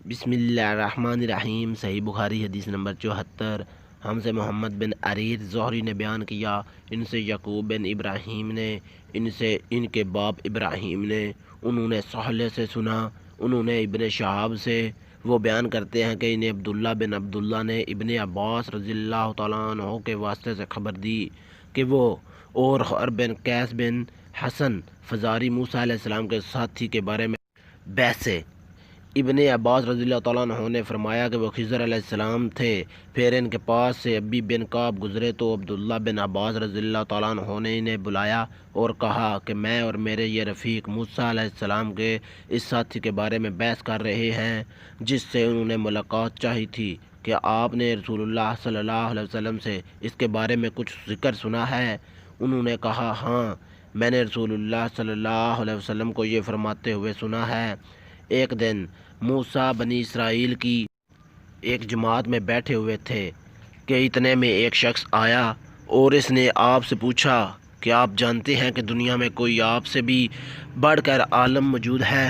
بسم اللہ الرحمن الرحیم۔ صحیح بخاری حدیث نمبر 74۔ ہم سے محمد بن عریر زہری نے بیان کیا، ان سے یعقوب بن ابراہیم نے، ان سے ان کے باپ ابراہیم نے، انہوں نے صالح سے سنا، انہوں نے ابن شہاب سے، وہ بیان کرتے ہیں کہ انہیں عبداللہ بن عبداللہ نے ابن عباس رضی اللہ تعالیٰ عنہ کے واسطے سے خبر دی کہ وہ اور خر بن قیس بن حسن فزاری موسیٰ علیہ السلام کے ساتھی کے بارے میں بحثے۔ ابن عباس رضی اللہ تعالیٰ عنہ نے فرمایا کہ وہ خضر علیہ السلام تھے، پھر ان کے پاس سے ابی بن کعب گزرے تو عبداللہ بن عباس رضی اللہ تعالیٰ عنہ نے انہیں بلایا اور کہا کہ میں اور میرے یہ رفیق موسیٰ علیہ السلام کے اس ساتھی کے بارے میں بحث کر رہے ہیں جس سے انہوں نے ملاقات چاہی تھی کہ آپ نے رسول اللہ صلی اللہ علیہ وسلم سے اس کے بارے میں کچھ ذکر سنا ہے؟ انہوں نے کہا ہاں، میں نے رسول اللہ صلی اللہ علیہ وسلم کو یہ فرماتے ہوئے سنا ہے۔ ایک دن موسیٰ بنی اسرائیل کی ایک جماعت میں بیٹھے ہوئے تھے کہ اتنے میں ایک شخص آیا اور اس نے آپ سے پوچھا کہ آپ جانتے ہیں کہ دنیا میں کوئی آپ سے بھی بڑھ کر عالم موجود ہے؟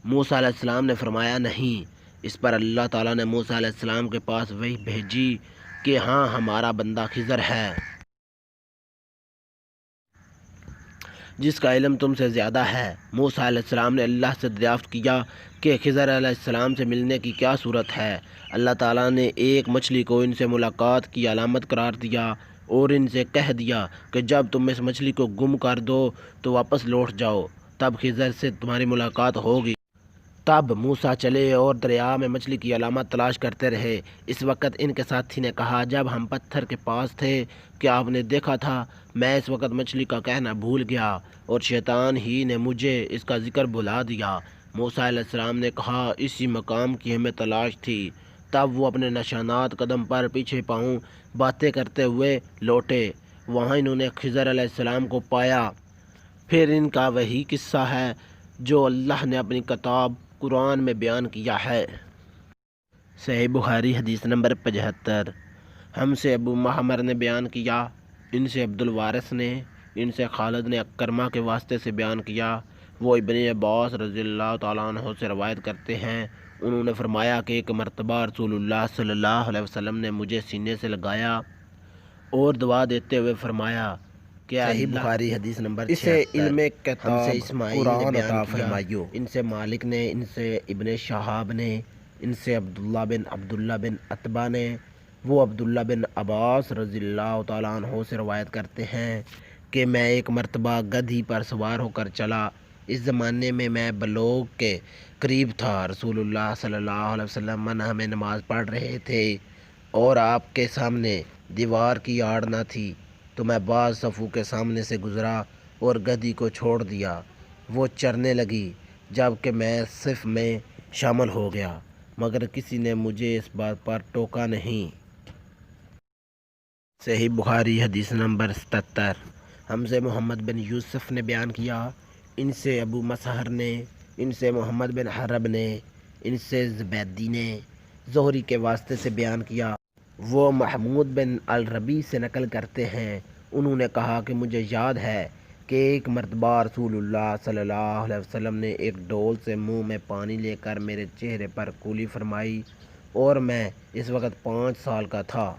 موسیٰ علیہ السلام نے فرمایا نہیں۔ اس پر اللہ تعالیٰ نے موسیٰ علیہ السلام کے پاس وحی بھیجی کہ ہاں، ہمارا بندہ خضر ہے جس کا علم تم سے زیادہ ہے۔ موسیٰ علیہ السلام نے اللہ سے دریافت کیا کہ خضر علیہ السلام سے ملنے کی کیا صورت ہے؟ اللہ تعالیٰ نے ایک مچھلی کو ان سے ملاقات کی علامت قرار دیا اور ان سے کہہ دیا کہ جب تم اس مچھلی کو گم کر دو تو واپس لوٹ جاؤ، تب خضر سے تمہاری ملاقات ہوگی۔ تب موسیٰ چلے اور دریا میں مچھلی کی علامت تلاش کرتے رہے۔ اس وقت ان کے ساتھی نے کہا جب ہم پتھر کے پاس تھے کہ آپ نے دیکھا تھا، میں اس وقت مچھلی کا کہنا بھول گیا اور شیطان ہی نے مجھے اس کا ذکر بھلا دیا۔ موسیٰ علیہ السلام نے کہا اسی مقام کی ہمیں تلاش تھی۔ تب وہ اپنے نشانات قدم پر پیچھے پاؤں باتیں کرتے ہوئے لوٹے، وہاں انہوں نے خضر علیہ السلام کو پایا۔ پھر ان کا وہی قصہ ہے جو اللہ نے اپنی کتاب قرآن میں بیان کیا ہے۔ صحیح بخاری حدیث نمبر 75۔ ہم سے ابو معمر نے بیان کیا، ان سے عبد الوارث نے، ان سے خالد نے اکرمہ کے واسطے سے بیان کیا، وہ ابن عباس رضی اللہ تعالیٰ عنہ سے روایت کرتے ہیں، انہوں نے فرمایا کہ ایک مرتبہ رسول اللہ صلی اللہ علیہ وسلم نے مجھے سینے سے لگایا اور دعا دیتے ہوئے فرمایا کہ صحیح بخاری حدیث نمبر 76۔ اسے علم کتاب ہم سے اسماعیل نے بیان کیا، ان سے مالک نے، ان سے ابن شہاب نے، ان سے عبداللہ بن عتبہ نے، وہ عبداللہ بن عباس رضی اللہ تعالیٰ عنہ سے روایت کرتے ہیں کہ میں ایک مرتبہ گدھی پر سوار ہو کر چلا، اس زمانے میں میں بلوغ کے قریب تھا، رسول اللہ صلی اللہ علیہ وسلم ہمیں نماز پڑھ رہے تھے اور آپ کے سامنے دیوار کی آڑ نہ تھی، تو میں بعض صفوں کے سامنے سے گزرا اور گدھی کو چھوڑ دیا، وہ چرنے لگی، جب کہ میں صف میں شامل ہو گیا، مگر کسی نے مجھے اس بات پر ٹوکا نہیں۔ صحیح بخاری حدیث نمبر 77۔ ہم سے محمد بن یوسف نے بیان کیا، ان سے ابو مسہر نے، ان سے محمد بن حرب نے، ان سے زبیدی نے زہری کے واسطے سے بیان کیا، وہ محمود بن الربیع سے نقل کرتے ہیں، انہوں نے کہا کہ مجھے یاد ہے کہ ایک مرتبہ رسول اللہ صلی اللہ علیہ وسلم نے ایک ڈول سے منہ میں پانی لے کر میرے چہرے پر کولی فرمائی اور میں اس وقت 5 سال کا تھا۔